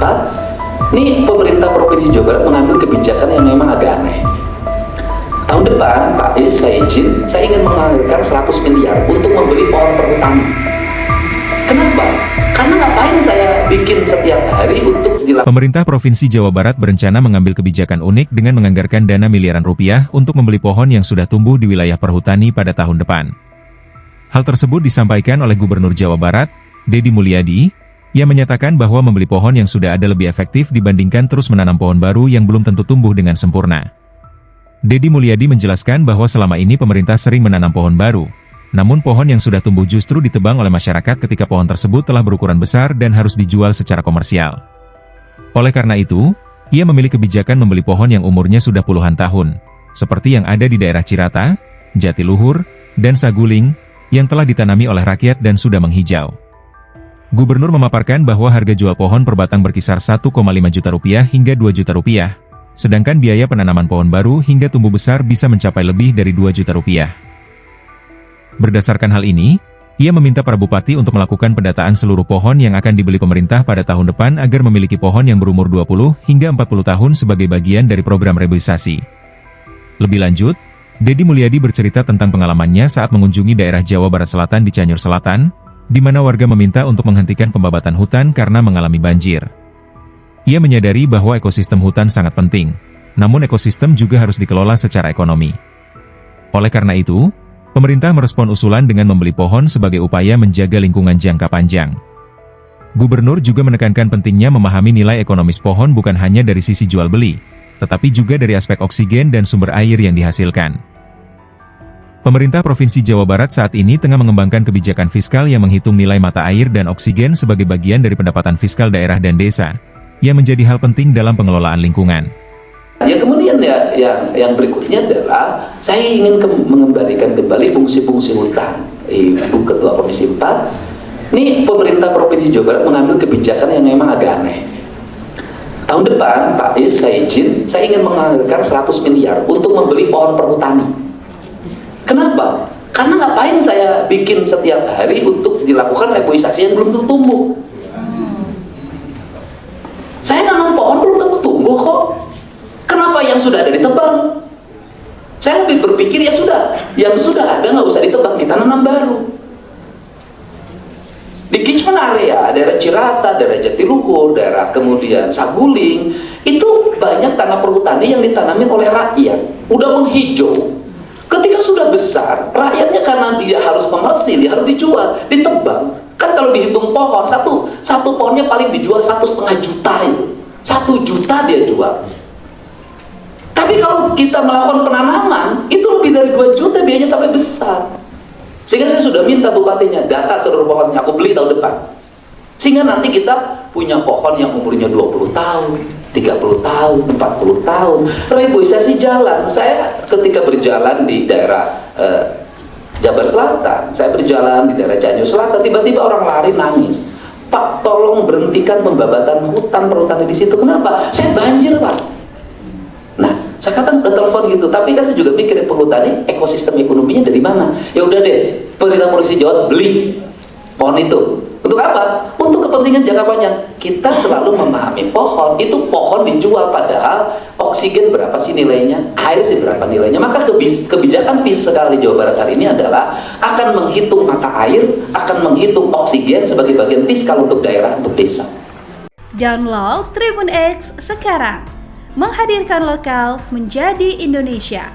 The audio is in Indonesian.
4, nih pemerintah Provinsi Jawa Barat mengambil kebijakan yang memang agak aneh. Tahun depan, Pak Is, saya ingin menganggarkan 100 miliar untuk membeli pohon perhutani. Kenapa? Karena ngapain saya bikin setiap hari untuk dilakukan. Pemerintah Provinsi Jawa Barat berencana mengambil kebijakan unik dengan menganggarkan dana miliaran rupiah untuk membeli pohon yang sudah tumbuh di wilayah perhutani pada tahun depan. Hal tersebut disampaikan oleh Gubernur Jawa Barat, Deddy Mulyadi, yang menyatakan bahwa membeli pohon yang sudah ada lebih efektif dibandingkan terus menanam pohon baru yang belum tentu tumbuh dengan sempurna. Deddy Mulyadi menjelaskan bahwa selama ini pemerintah sering menanam pohon baru, namun pohon yang sudah tumbuh justru ditebang oleh masyarakat ketika pohon tersebut telah berukuran besar dan harus dijual secara komersial. Oleh karena itu, ia memilih kebijakan membeli pohon yang umurnya sudah puluhan tahun, seperti yang ada di daerah Cirata, Jatiluhur, dan Saguling, yang telah ditanami oleh rakyat dan sudah menghijau. Gubernur memaparkan bahwa harga jual pohon per batang berkisar 1,5 juta rupiah hingga 2 juta rupiah, sedangkan biaya penanaman pohon baru hingga tumbuh besar bisa mencapai lebih dari 2 juta rupiah. Berdasarkan hal ini, ia meminta para bupati untuk melakukan pendataan seluruh pohon yang akan dibeli pemerintah pada tahun depan agar memiliki pohon yang berumur 20 hingga 40 tahun sebagai bagian dari program reboisasi. Lebih lanjut, Deddy Mulyadi bercerita tentang pengalamannya saat mengunjungi daerah Jawa Barat Selatan di Cianjur Selatan, di mana warga meminta untuk menghentikan pembabatan hutan karena mengalami banjir. Ia menyadari bahwa ekosistem hutan sangat penting, namun ekosistem juga harus dikelola secara ekonomi. Oleh karena itu, pemerintah merespon usulan dengan membeli pohon sebagai upaya menjaga lingkungan jangka panjang. Gubernur juga menekankan pentingnya memahami nilai ekonomis pohon bukan hanya dari sisi jual beli, tetapi juga dari aspek oksigen dan sumber air yang dihasilkan. Pemerintah Provinsi Jawa Barat saat ini tengah mengembangkan kebijakan fiskal yang menghitung nilai mata air dan oksigen sebagai bagian dari pendapatan fiskal daerah dan desa, yang menjadi hal penting dalam pengelolaan lingkungan. Ya kemudian yang berikutnya adalah saya ingin mengembalikan kembali fungsi-fungsi hutan. Ibu Ketua Komisi 4, nih pemerintah Provinsi Jawa Barat mengambil kebijakan yang memang agak aneh. Tahun depan, Pak Is, saya ingin menganggarkan 100 miliar untuk membeli pohon perhutani. Kenapa? Karena ngapain saya bikin setiap hari untuk dilakukan reboisasi yang belum tentu tumbuh. Saya nanam pohon belum tentu tumbuh kok. Kenapa yang sudah ada ditebang? Saya lebih berpikir ya sudah, yang sudah ada nggak usah ditebang, kita nanam baru. Di catchment area, daerah Cirata, daerah Jatiluhur, daerah kemudian Saguling, itu banyak tanah perhutani yang ditanamin oleh rakyat, udah menghijau. Ketika sudah besar, rakyatnya karena dia harus komersil, dia harus dijual, ditebang. Kan kalau dihitung pohon, satu pohonnya paling dijual 1,5 juta itu. 1 juta dia jual. Tapi kalau kita melakukan penanaman, itu lebih dari 2 juta biayanya sampai besar. Sehingga saya sudah minta bupatinya, data seluruh pohonnya, aku beli tahun depan. Sehingga nanti kita punya pohon yang umurnya 20 tahun, 30 tahun, 40 tahun. Reboisasi jalan. Saya ketika berjalan di daerah Jabar Selatan, saya berjalan di daerah Cianjur Selatan, tiba-tiba orang lari nangis. Pak, tolong berhentikan pembabatan hutan perhutani di situ. Kenapa? Saya banjir, Pak. Nah, saya katakan udah telepon gitu, tapi kan saya juga mikir perhutani ekosistem ekonominya dari mana? Ya udah deh, pemerintah Provinsi Jawa beli pohon itu. Untuk apa? Untuk kepentingan jangka panjang. Kita selalu memahami pohon, itu pohon dijual, padahal oksigen berapa sih nilainya, air sih berapa nilainya. Maka kebijakan fiskal di Jawa Barat hari ini adalah akan menghitung mata air, akan menghitung oksigen sebagai bagian fiskal untuk daerah, untuk desa. Download Tribun X sekarang, menghadirkan lokal menjadi Indonesia.